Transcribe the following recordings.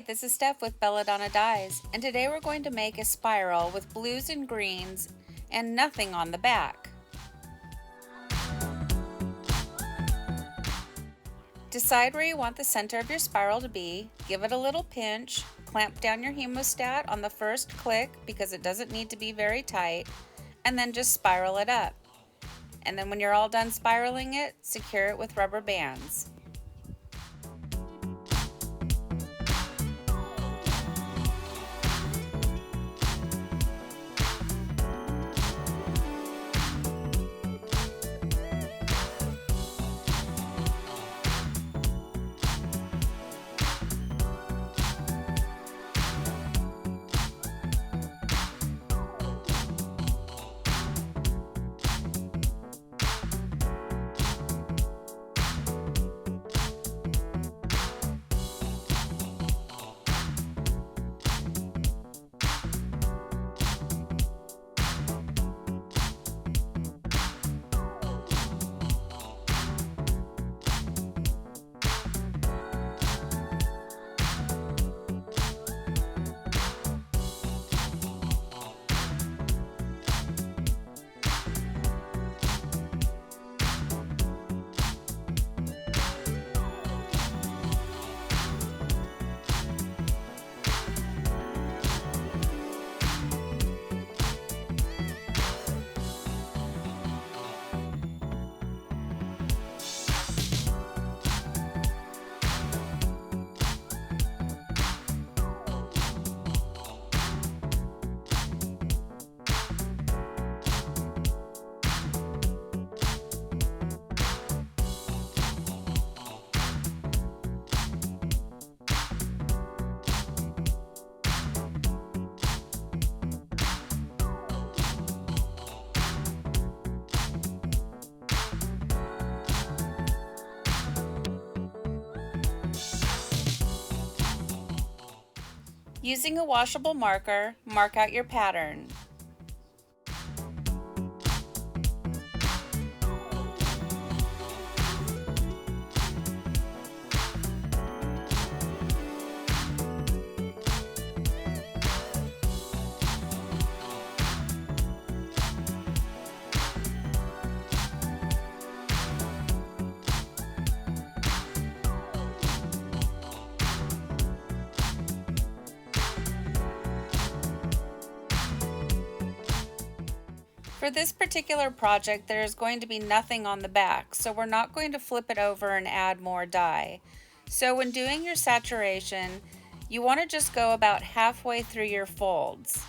Hi, this is Steph with Belladonna Dyes, and today we're going to make a spiral with blues and greens and nothing on the back. Decide where you want the center of your spiral to be, give it a little pinch, clamp down your hemostat on the first click because it doesn't need to be very tight, and then just spiral it up. And then when you're all done spiraling it, secure it with rubber bands. Using a washable marker, mark out your pattern. For this particular project, there is going to be nothing on the back, so we're not going to flip it over and add more dye. So when doing your saturation, you want to just go about halfway through your folds.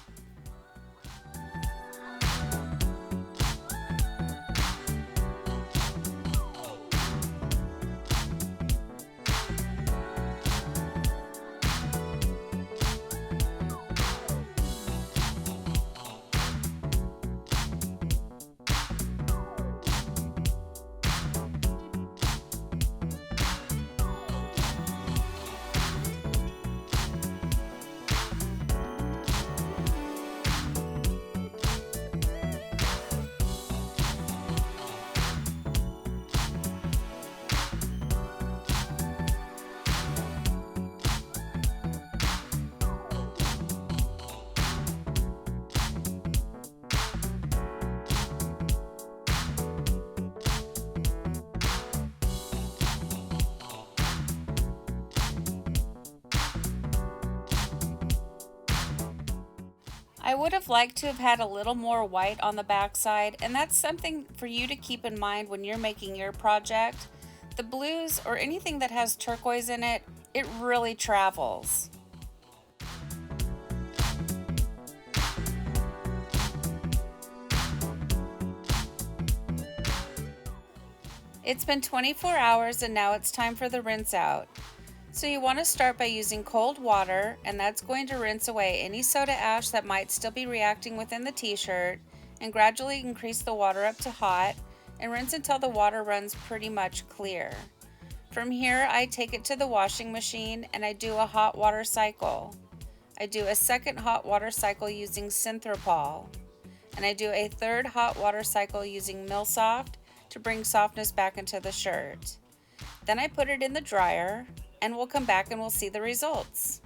I would have liked to have had a little more white on the back side, and that's something for you to keep in mind when you're making your project. The blues or anything that has turquoise in it, it really travels. It's been 24 hours and now it's time for the rinse out. So you want to start by using cold water, and that's going to rinse away any soda ash that might still be reacting within the t-shirt, and gradually increase the water up to hot and rinse until the water runs pretty much clear. From here, I take it to the washing machine and I do a hot water cycle. I do a second hot water cycle using Synthropol, and I do a third hot water cycle using Milsoft to bring softness back into the shirt. Then I put it in the dryer, and we'll come back and we'll see the results.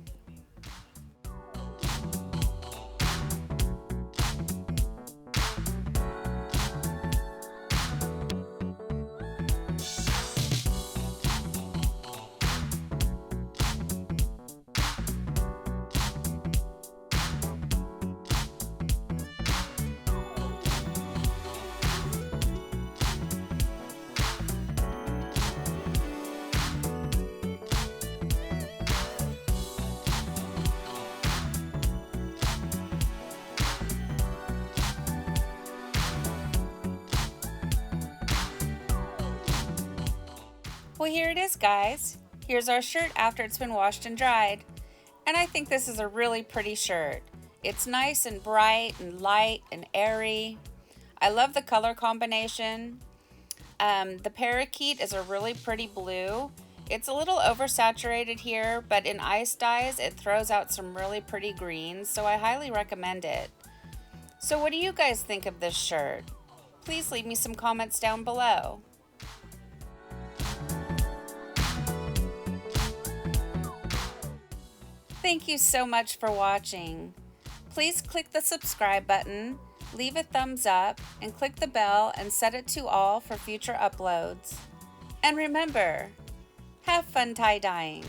Well, here it is, guys. Here's our shirt after it's been washed and dried. And I think this is a really pretty shirt. It's nice and bright and light and airy. I love the color combination. The parakeet is a really pretty blue. It's a little oversaturated here, but in ice dyes, it throws out some really pretty greens, so I highly recommend it. So what do you guys think of this shirt? Please leave me some comments down below. Thank you so much for watching. Please click the subscribe button, leave a thumbs up, and click the bell and set it to all for future uploads. And remember, have fun tie-dyeing.